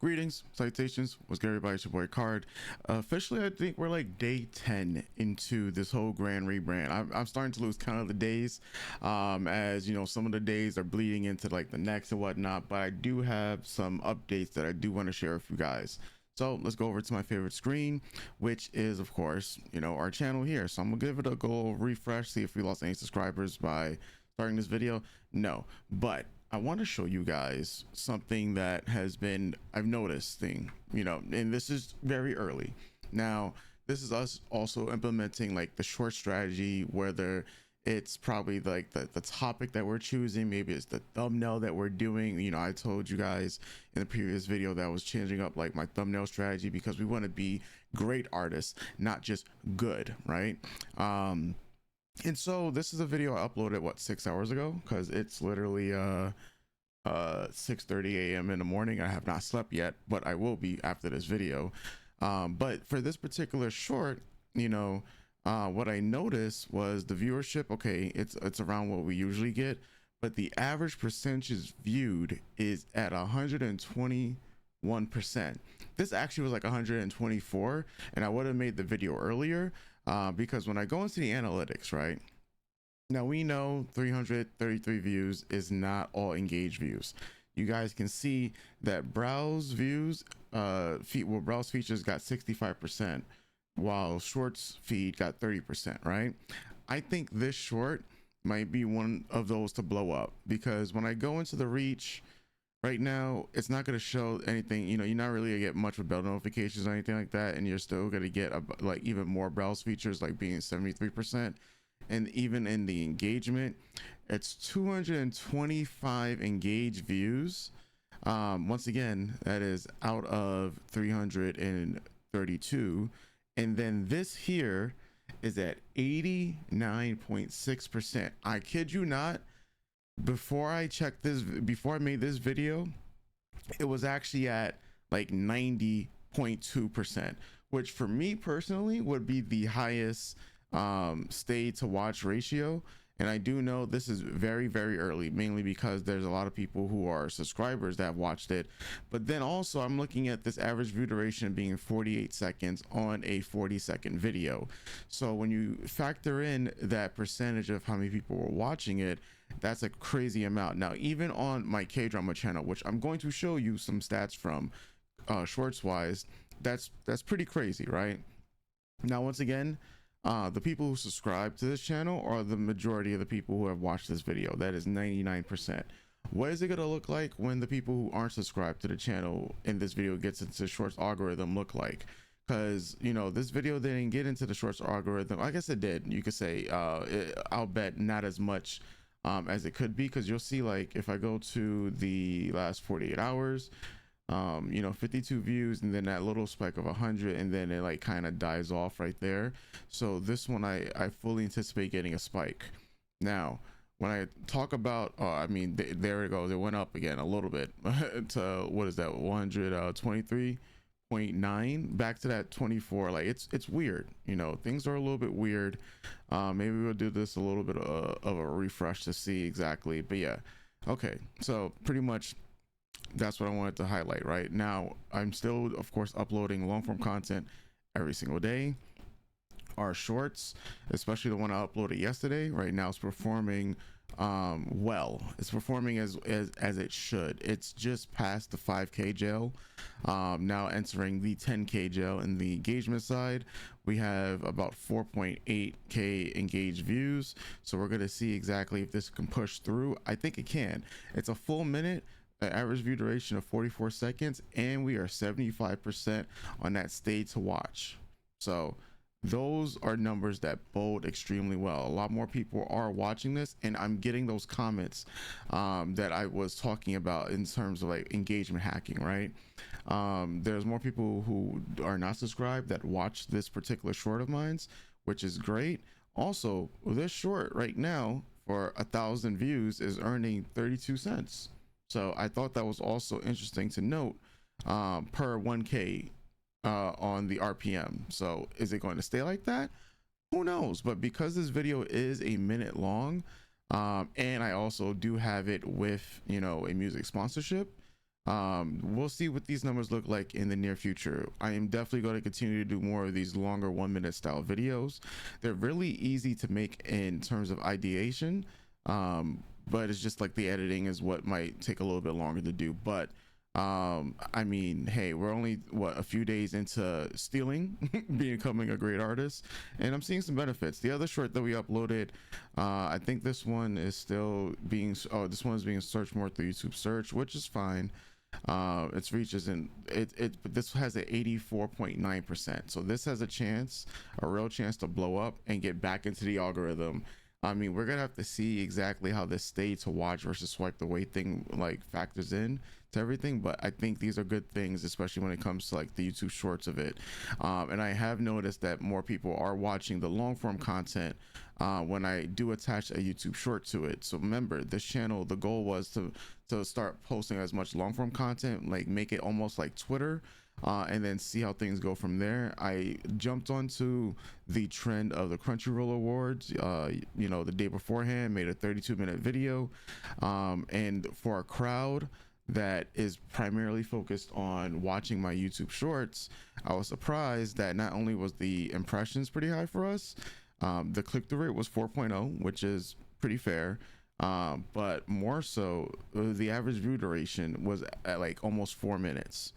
Greetings, salutations, what's good everybody, it's your boy Card. Officially, I think we're like day 10 into this whole grand rebrand. I'm starting to lose count of the days, as you know, some of the days are bleeding into like the next and whatnot, but I do have some updates that I do want to share with you guys. So let's go over to my favorite screen, which is of course, you know, our channel here. So I'm gonna give it a go refresh, see if we lost any subscribers by starting this video. No, but I want to show you guys something that has been, I've noticed thing, you know, and this is very early. Now, this is us also implementing like the short strategy, whether it's probably like the topic that we're choosing, maybe it's the thumbnail that we're doing. You know, I told you guys in the previous video that I was changing up like my thumbnail strategy because we want to be great artists, not just good, right? And so this is a video I uploaded what 6 hours ago, because it's literally 6:30 a.m. in the morning. I have not slept yet, but I will be after this video. But for this particular short, you know, what I noticed was the viewership. Okay, it's around what we usually get, but the average percentage viewed is at 121%. This actually was like 124, and I would have made the video earlier. Because when I go into the analytics, right now, we know 333 views is not all engaged views. You guys can see that browse views, browse features got 65%, while shorts feed got 30%, right? I think this short might be one of those to blow up, because when I go into the reach right now, it's not going to show anything. You know, you're not really gonna get much with bell notifications or anything like that, and you're still going to get like even more browse features, like being 73%. And even in the engagement, it's 225 engaged views. Once again, that is out of 332. And then this here is at 89.6%. I kid you not, before I made this video, it was actually at like 90.2%, which for me personally would be the highest stay to watch ratio. And I do know this is very, very early, mainly because there's a lot of people who are subscribers that have watched it. But then also I'm looking at this average view duration being 48 seconds on a 40-second video. So when you factor in that percentage of how many people were watching it, that's a crazy amount. Now, even on my K-drama channel, which I'm going to show you some stats from shorts wise, that's pretty crazy, right? Now, once again, the people who subscribe to this channel are the majority of the people who have watched this video. That is 99%. What is it going to look like when the people who aren't subscribed to the channel in this video gets into shorts algorithm look like? Because, you know, this video didn't get into the shorts algorithm. I guess it did, you could say. I'll bet not as much as it could be, because you'll see, like, if I go to the last 48 hours, you know, 52 views, and then that little spike of 100, and then it like kind of dies off right there. So this one I fully anticipate getting a spike. Now when I talk about I mean, there it goes, it went up again a little bit to, what is that, 123.9 back to that 24. Like it's weird, you know, things are a little bit weird. Maybe we'll do this a little bit of a refresh to see exactly, but yeah. Okay, so pretty much that's what I wanted to highlight. Right now, I'm still, of course, uploading long form content every single day. Our shorts, especially the one I uploaded yesterday, right now is performing well. It's performing as it should. It's just past the 5K jail, now entering the 10K jail. In the engagement side, we have about 4.8K engaged views, so we're going to see exactly if this can push through. I think it can. It's a full minute, an average view duration of 44 seconds, and we are 75% on that stay to watch. So those are numbers that bode extremely well. A lot more people are watching this, and I'm getting those comments that I was talking about in terms of like engagement hacking, right? There's more people who are not subscribed that watch this particular short of mine's, which is great. Also, this short right now for 1,000 views is earning 32 cents. So I thought that was also interesting to note, per 1K on the RPM. So is it going to stay like that? Who knows? But because this video is a minute long, and I also do have it with, you know, a music sponsorship, We'll see what these numbers look like in the near future. I am definitely going to continue to do more of these longer 1 minute style videos. They're really easy to make in terms of ideation, but it's just like the editing is what might take a little bit longer to do. But I mean, hey, we're only a few days into stealing becoming a great artist, and I'm seeing some benefits. The other short that we uploaded, I think this one is still being this one is being searched more through YouTube search, which is fine. Its reach isn't but this has an 84.9%, so this has a real chance to blow up and get back into the algorithm. I mean, we're gonna have to see exactly how this stay to watch versus swipe the way thing like factors in to everything, but I think these are good things, especially when it comes to like the YouTube shorts of it. And I have noticed that more people are watching the long form content when I do attach a YouTube short to it. So remember, this channel, the goal was to start posting as much long form content, like make it almost like Twitter, and then see how things go from there. I jumped onto the trend of the Crunchyroll Awards, you know, the day beforehand, made a 32-minute video, and for a crowd that is primarily focused on watching my YouTube shorts, I was surprised that not only was the impressions pretty high for us, the click-through rate was 4.0, which is pretty fair, but more so, the average view duration was at like almost 4 minutes.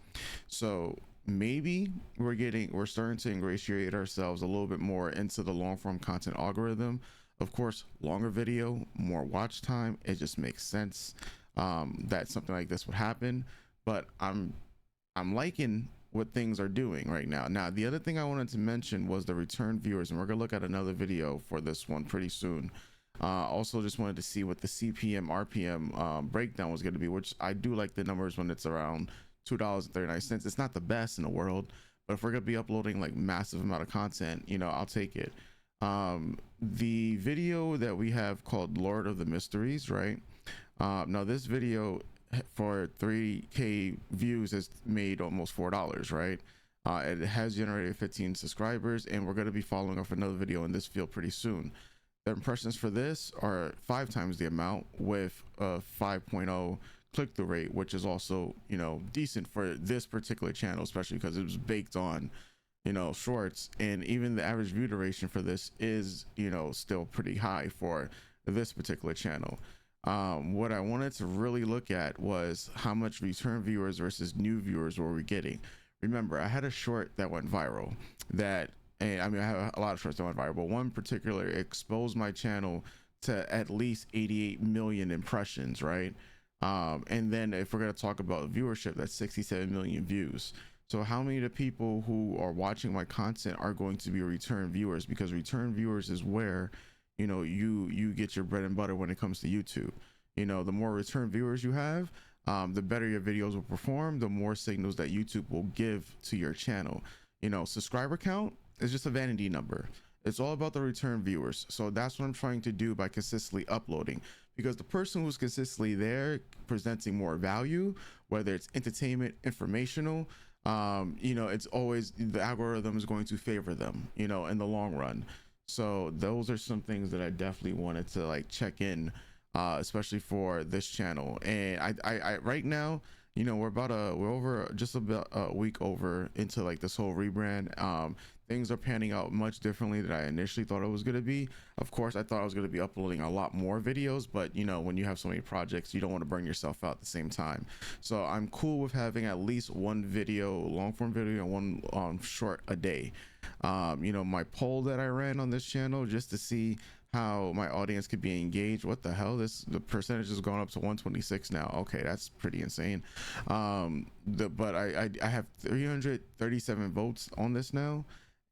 So maybe we're starting to ingratiate ourselves a little bit more into the long form content algorithm. Of course, longer video, more watch time, it just makes sense that something like this would happen. But I'm liking what things are doing right now. Now, the other thing I wanted to mention was the return viewers, and we're gonna look at another video for this one pretty soon. Also just wanted to see what the CPM RPM breakdown was going to be, which I do like the numbers when it's around $2.39. It's not the best in the world, but if we're gonna be uploading like massive amount of content, you know, I'll take it. The video that we have called Lord of the Mysteries, right? Now this video for 3K views has made almost $4, right? It has generated 15 subscribers, and we're going to be following up another video in this field pretty soon. The impressions for this are 5 times the amount with a 5.0 click-through rate, which is also, you know, decent for this particular channel, especially because it was baked on, you know, shorts. And even the average view duration for this is, you know, still pretty high for this particular channel. What I wanted to really look at was how much return viewers versus new viewers were we getting. Remember, I had a short that went viral that, and I mean, I have a lot of shorts that went viral, but one particular exposed my channel to at least 88 million impressions, right? And then if we're going to talk about viewership, that's 67 million views. So how many of the people who are watching my content are going to be return viewers? Because return viewers is where, you know, you get your bread and butter when it comes to YouTube. You know, the more return viewers you have, the better your videos will perform, the more signals that YouTube will give to your channel. You know, subscriber count is just a vanity number. It's all about the return viewers. So that's what I'm trying to do by consistently uploading, because the person who's consistently there presenting more value, whether it's entertainment, informational, you know, it's always the algorithm is going to favor them, you know, in the long run. So those are some things that I definitely wanted to like check in, especially for this channel. And I right now, you know, we're over just about a week over into like this whole rebrand. Things are panning out much differently than I initially thought it was going to be. Of course, I thought I was going to be uploading a lot more videos, but you know, when you have so many projects, you don't want to burn yourself out at the same time. So I'm cool with having at least one video, long form video, and one short a day. You know, my poll that I ran on this channel just to see how my audience could be engaged. What the hell? The percentage has gone up to 126 now. Okay, that's pretty insane. But I have 337 votes on this now,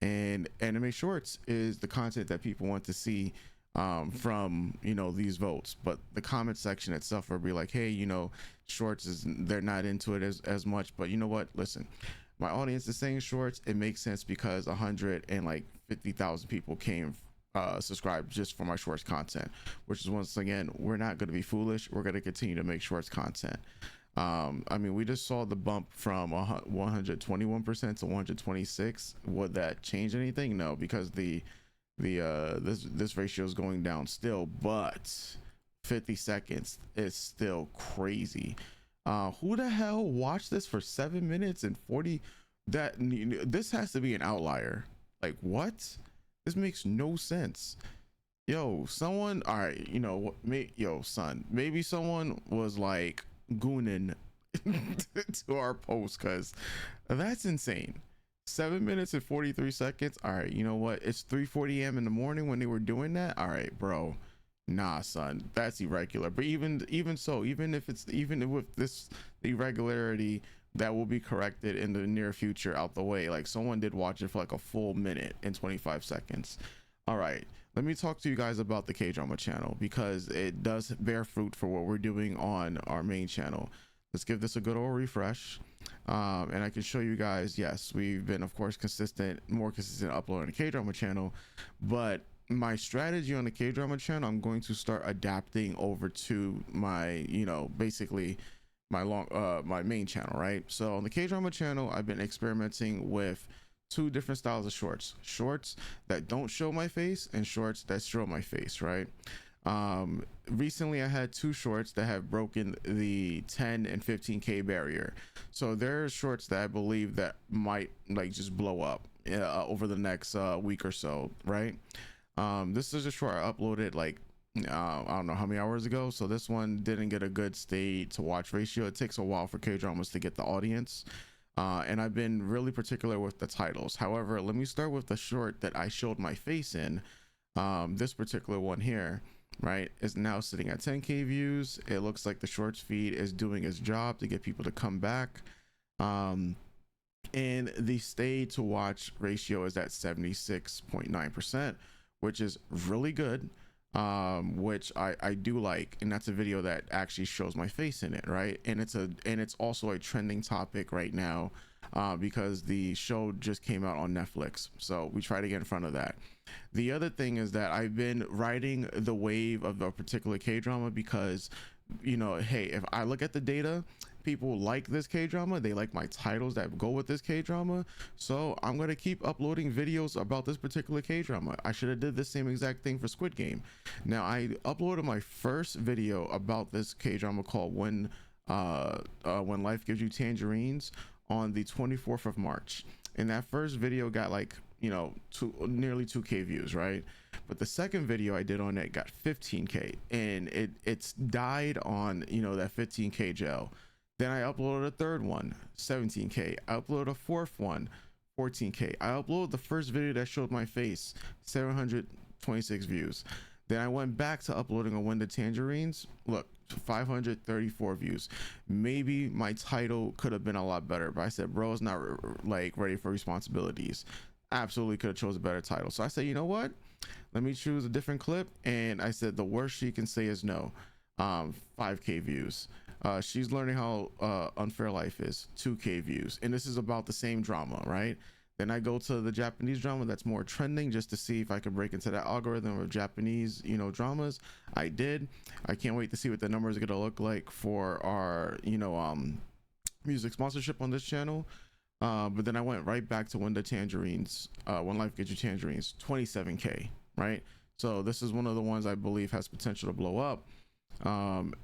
and anime shorts is the content that people want to see from, you know, these votes. But the comment section itself will be like, hey, you know, shorts they're not into it as much. But you know what? Listen, my audience is saying shorts. It makes sense because 150,000 people came subscribe just for my shorts content, which is, once again, we're not going to be foolish. We're going to continue to make shorts content. I mean, we just saw the bump from 121% to 126. Would that change anything? No, because this ratio is going down still, but 50 seconds is still crazy. Who the hell watched this for 7 minutes and 40? This has to be an outlier. Like, what? This makes no sense. Yo, someone, all right, you know what, yo, son, maybe someone was like gooning to our post, because that's insane. 7 minutes and 43 seconds. All right, you know what, it's 3:40 a.m. in the morning when they were doing that. All right, bro, nah, son, that's irregular. But even so, even with this irregularity, that will be corrected in the near future out the way. Like, someone did watch it for like a full minute and 25 seconds. All right, let me talk to you guys about the K-drama channel, because it does bear fruit for what we're doing on our main channel. Let's give this a good old refresh, and I can show you guys. Yes, we've been, of course, more consistent uploading the K-drama channel, but my strategy on the K-drama channel, I'm going to start adapting over to my, basically my main channel, right? So on the K-drama channel, I've been experimenting with two different styles of shorts that don't show my face and shorts that show my face, right? Recently I had two shorts that have broken the 10 and 15k barrier, so there's shorts that I believe that might like just blow up over the next week or so, right? This is a short I uploaded like I don't know how many hours ago, so this one didn't get a good stay to watch ratio. It takes a while for K-dramas to get the audience, and I've been really particular with the titles. However, let me start with the short that I showed my face in. This particular one here, right, is now sitting at 10k views. It looks like the shorts feed is doing its job to get people to come back, and the stay to watch ratio is at 76.9%, which is really good, which I do like. And that's a video that actually shows my face in it, right? And it's also a trending topic right now, because the show just came out on Netflix, so we try to get in front of that. The other thing is that I've been riding the wave of a particular K-drama, because hey, if I look at the data, people like this K-drama, they like my titles that go with this K-drama, so I'm going to keep uploading videos about this particular K-drama. I should have did the same exact thing for Squid Game. Now, I uploaded my first video about this K-drama called When Life Gives You Tangerines on the 24th of March, and that first video got like nearly 2k views, right? But the second video I did on it got 15k, and it's died on that 15k gel. Then I uploaded a third one, 17k. I uploaded a fourth one, 14k. I uploaded the first video that showed my face, 726 views. Then I went back to uploading a When the Tangerines. Look, 534 views. Maybe my title could have been a lot better, but I said, bro, it's not like ready for responsibilities. Absolutely could have chose a better title. So I said, you know what? Let me choose a different clip. And I said, the worst she can say is no. 5k views. She's learning how unfair life is, 2k views. And this is about the same drama, right? Then I go to the Japanese drama that's more trending, just to see if I could break into that algorithm of Japanese dramas. I did. I can't wait to see what the numbers are gonna look like for our music sponsorship on this channel. But then I went right back to When the Tangerines, When Life Gives You Tangerines, 27k, right? So this is one of the ones I believe has potential to blow up.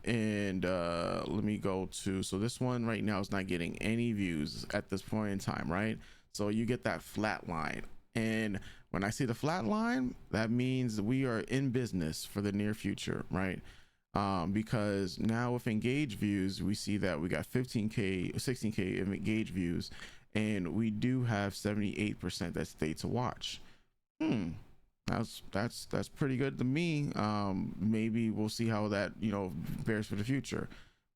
And let me go to, so this one right now is not getting any views at this point in time, right? So you get that flat line, and when I see the flat line, that means we are in business for the near future, right? Because now with engaged views, we see that we got 15k 16k engaged views, and we do have 78% that stay to watch. That's pretty good to me. Maybe we'll see how that bears for the future.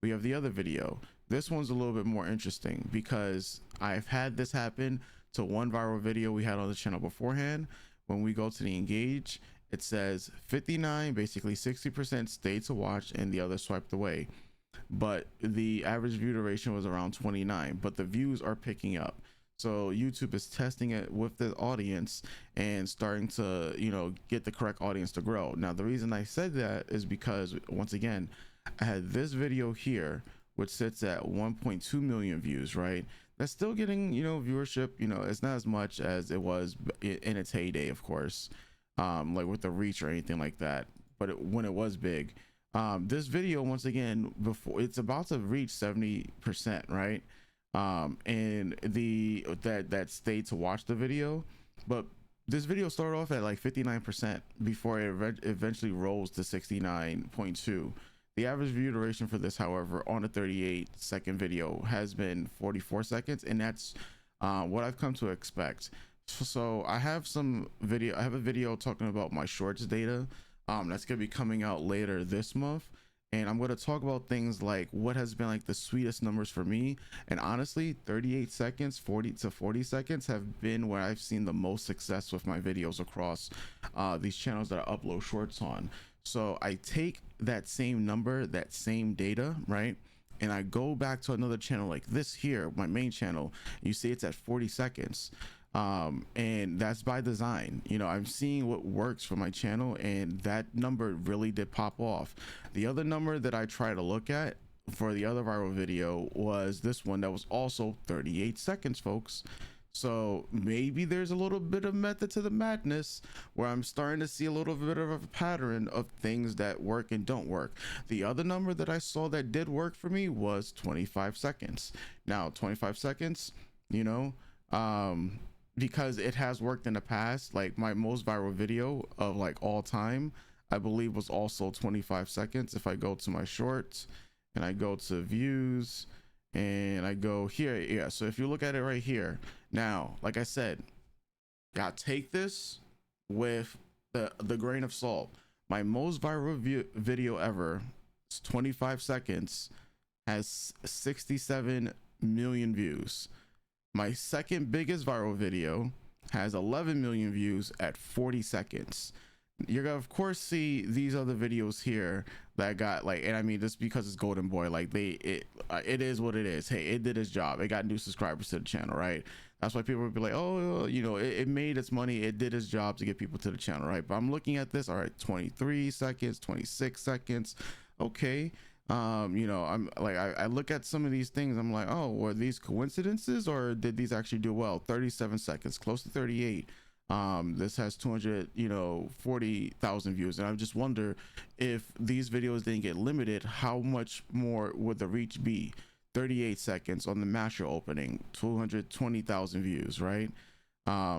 We have the other video. This one's a little bit more interesting, because I've had this happen to one viral video we had on the channel beforehand. When we go to the engage, it says 59, basically 60% stayed to watch and the other swiped away, but the average view duration was around 29, but the views are picking up. So YouTube is testing it with the audience and starting to get the correct audience to grow. Now, the reason I said that is because, once again, I had this video here which sits at 1.2 million views, right? That's still getting viewership. It's not as much as it was in its heyday, of course, like with the reach or anything like that, but when it was big. This video, once again, before it's about to reach 70%, right? And that stayed to watch the video, but this video started off at like 59% before it eventually rose to 69.2. The average view duration for this, however, on a 38-second video has been 44 seconds, and that's what I've come to expect. So I have a video talking about my shorts data that's gonna be coming out later this month, and I'm going to talk about things like what has been like the sweetest numbers for me. And honestly, 38 seconds, 40 to 40 seconds have been where I've seen the most success with my videos across these channels that I upload shorts on. So I take that same number, that same data, right, and I go back to another channel like this here, my main channel. You see it's at 40 seconds, and that's by design. You know, I'm seeing what works for my channel, and that number really did pop off. The other number that I try to look at for the other viral video was this one that was also 38 seconds, folks. So maybe there's a little bit of method to the madness where I'm starting to see a little bit of a pattern of things that work and don't work. The other number that I saw that did work for me was 25 seconds. Now 25 seconds, you know, because it has worked in the past. Like my most viral video of like all time, I believe, was also 25 seconds. If I go to my shorts and I go to views and I go here, yeah, so if you look at it right here, now, like I said, gotta take this with the grain of salt. My most viral video ever, it's 25 seconds, has 67 million views. My second biggest viral video has 11 million views at 40 seconds. You're gonna of course see these other videos here that got like, and I mean this because it's Golden Boy, like it is what it is. Hey, it did its job. It got new subscribers to the channel, right? That's why people would be like, oh, you know, it made its money, it did its job to get people to the channel, right? But I'm looking at this, all right, 23 seconds, 26 seconds, okay. You know, I'm like, I look at some of these things, I'm like, oh, were these coincidences or did these actually do well? 37 seconds, close to 38. This has 240,000 views, and I just wonder if these videos didn't get limited, how much more would the reach be? 38 seconds on the master opening, 220,000 views, right?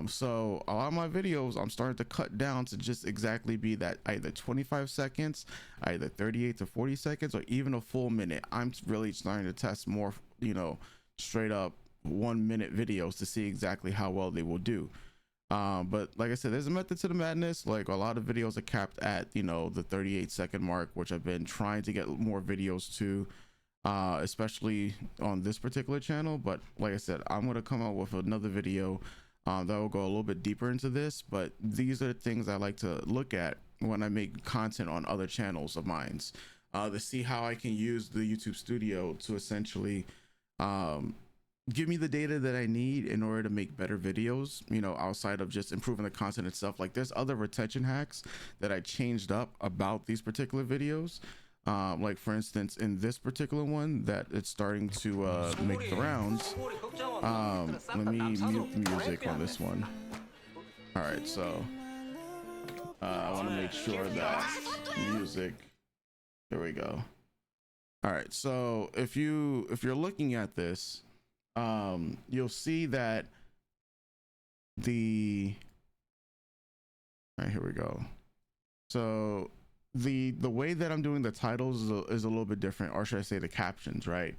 So a lot of my videos I'm starting to cut down to just exactly be that, either 25 seconds, either 38 to 40 seconds, or even a full minute. I'm really starting to test more, you know, straight up 1 minute videos to see exactly how well they will do. But like I said, there's a method to the madness. Like a lot of videos are capped at, you know, the 38-second mark, which I've been trying to get more videos to, especially on this particular channel. But like I said, I'm going to come out with another video that will go a little bit deeper into this. But these are the things I like to look at when I make content on other channels of mine, to see how I can use the YouTube Studio to essentially give me the data that I need in order to make better videos, you know, outside of just improving the content itself. Like there's other retention hacks that I changed up about these particular videos. Like for instance, in this particular one that it's starting to make the rounds. Let me mute music on this one. All right, so I want to make sure that music, there we go. All right, so if you're looking at this, you'll see that all right, here we go. So the way that I'm doing the titles is a little bit different, or should I say the captions, right?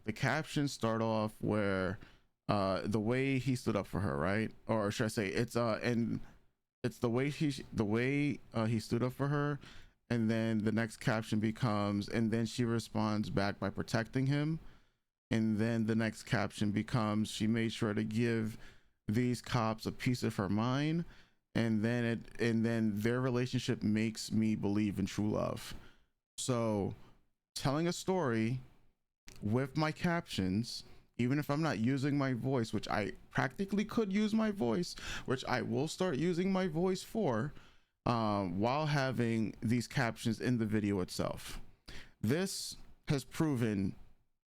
The captions start off where the way he stood up for her, right? Or should I say it's the way he stood up for her, and then the next caption becomes, and then she responds back by protecting him. And then the next caption becomes, she made sure to give these cops a piece of her mind. And then their relationship makes me believe in true love. So telling a story with my captions, even if I'm not using my voice, which I practically could use my voice, which I will start using my voice for, while having these captions in the video itself. This has proven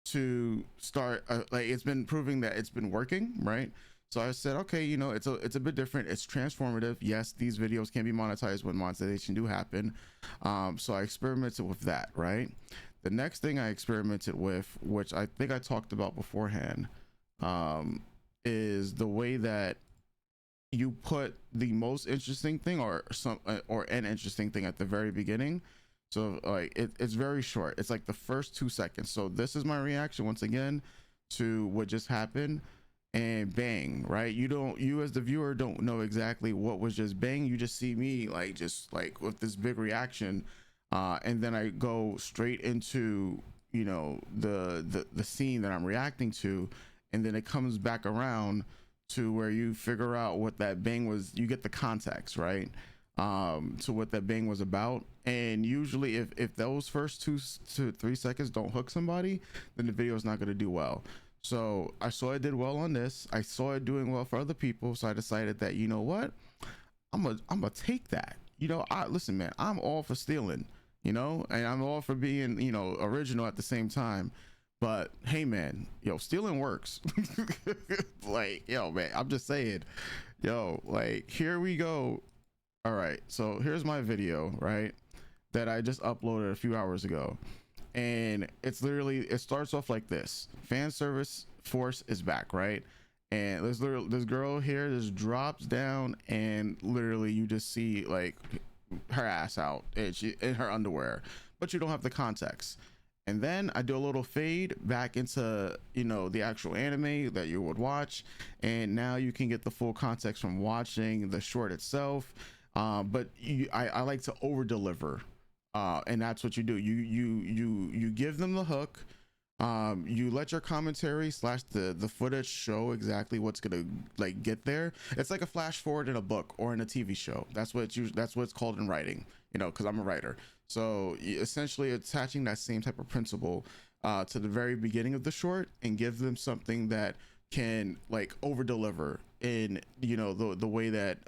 to start, like it's been proving that it's been working, right? So I said, okay, you know, it's a bit different. It's transformative. Yes, these videos can be monetized when monetization do happen. So I experimented with that, right? The next thing I experimented with, which I think I talked about beforehand, is the way that you put the most interesting thing or an interesting thing at the very beginning. So like it's very short. It's like the first 2 seconds. So this is my reaction once again to what just happened, and bang, right? You as the viewer don't know exactly what was just bang. You just see me like just like with this big reaction, and then I go straight into, you know, the scene that I'm reacting to, and then it comes back around to where you figure out what that bang was. You get the context, right, to what that bang was about. And usually if those first 2 to 3 seconds don't hook somebody, then the video is not going to do well. So I saw it did well on this. I saw it doing well for other people, so I decided that, you know what, I'm gonna take that. You know, listen, man, I'm all for stealing, you know, and I'm all for being, you know, original at the same time. But hey, man, yo, stealing works. Like, yo, man, I'm just saying, yo, like, here we go. All right, so here's my video, right, that I just uploaded a few hours ago, and it's literally, it starts off like this: fan service force is back, right? And this girl here just drops down, and literally you just see like her ass out, and she in her underwear, but you don't have the context. And then I do a little fade back into, you know, the actual anime that you would watch, and now you can get the full context from watching the short itself. But I like to over deliver, and that's what you do. You give them the hook. You let your commentary slash the footage show exactly what's gonna like get there. It's like a flash forward in a book or in a TV show. That's what it's called in writing, you know, because I'm a writer. So essentially attaching that same type of principle to the very beginning of the short, and give them something that can like over deliver in, you know, the way that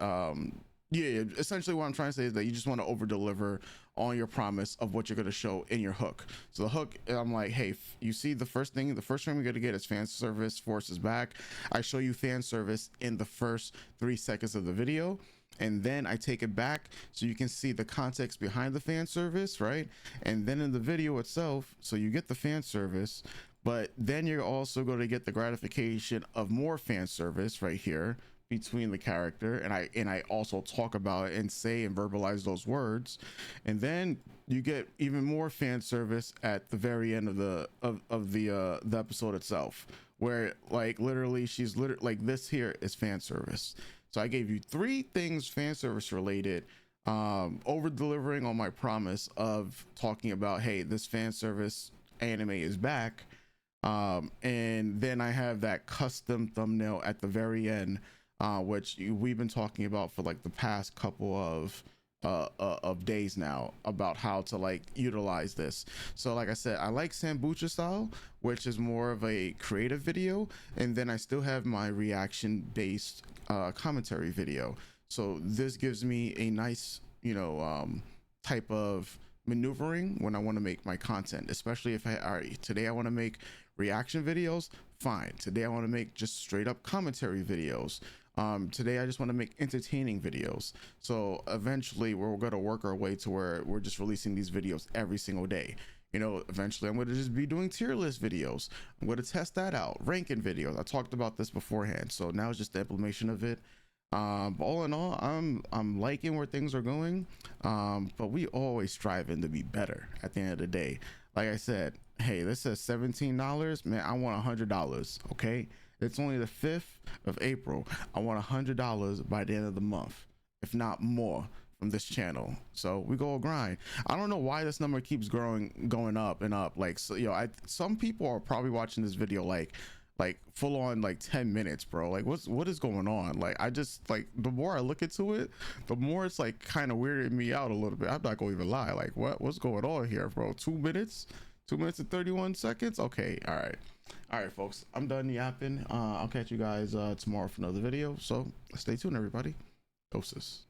yeah, essentially what I'm trying to say is that you just want to over deliver on your promise of what you're going to show in your hook. So the hook, I'm like, hey, you see the first frame we're going to get is fan service force is back. I show you fan service in the first 3 seconds of the video, and then I take it back so you can see the context behind the fan service, right? And then in the video itself, so you get the fan service, but then you're also going to get the gratification of more fan service right here between the character, and I also talk about it and say and verbalize those words, and then you get even more fan service at the very end of the episode itself, where like literally she's literally like, this here is fan service. So I gave you 3 things fan service related, over delivering on my promise of talking about, hey, this fan service anime is back, and then I have that custom thumbnail at the very end, which we've been talking about for like the past couple of days now, about how to like utilize this. So like I said, I like Sambucha style, which is more of a creative video, and then I still have my reaction based commentary video. So this gives me a nice, you know, type of maneuvering when I want to make my content, especially if all right, today I want to make reaction videos, fine. Today I want to make just straight up commentary videos. Today I just want to make entertaining videos. So eventually we're going to work our way to where we're just releasing these videos every single day. You know, eventually I'm going to just be doing tier list videos. I'm going to test that out, ranking videos. I talked about this beforehand, so now it's just the implementation of it. But all in all, I'm liking where things are going, but we always striving to be better at the end of the day. Like I said, hey, this says $17, man, I want $100. Okay, it's only the 5th of April. I want $100 by the end of the month, if not more, from this channel. So we go grind. I don't know why this number keeps going up and up. Like, so, you know, some people are probably watching this video like full on like 10 minutes, bro. Like what is going on? Like, I just, like, the more I look into it, the more it's like kind of weirding me out a little bit. I'm not gonna even lie. Like, what's going on here, bro? 2 minutes and 31 seconds. Okay, all right, folks, I'm done yapping. I'll catch you guys tomorrow for another video, so stay tuned, everybody. Doses.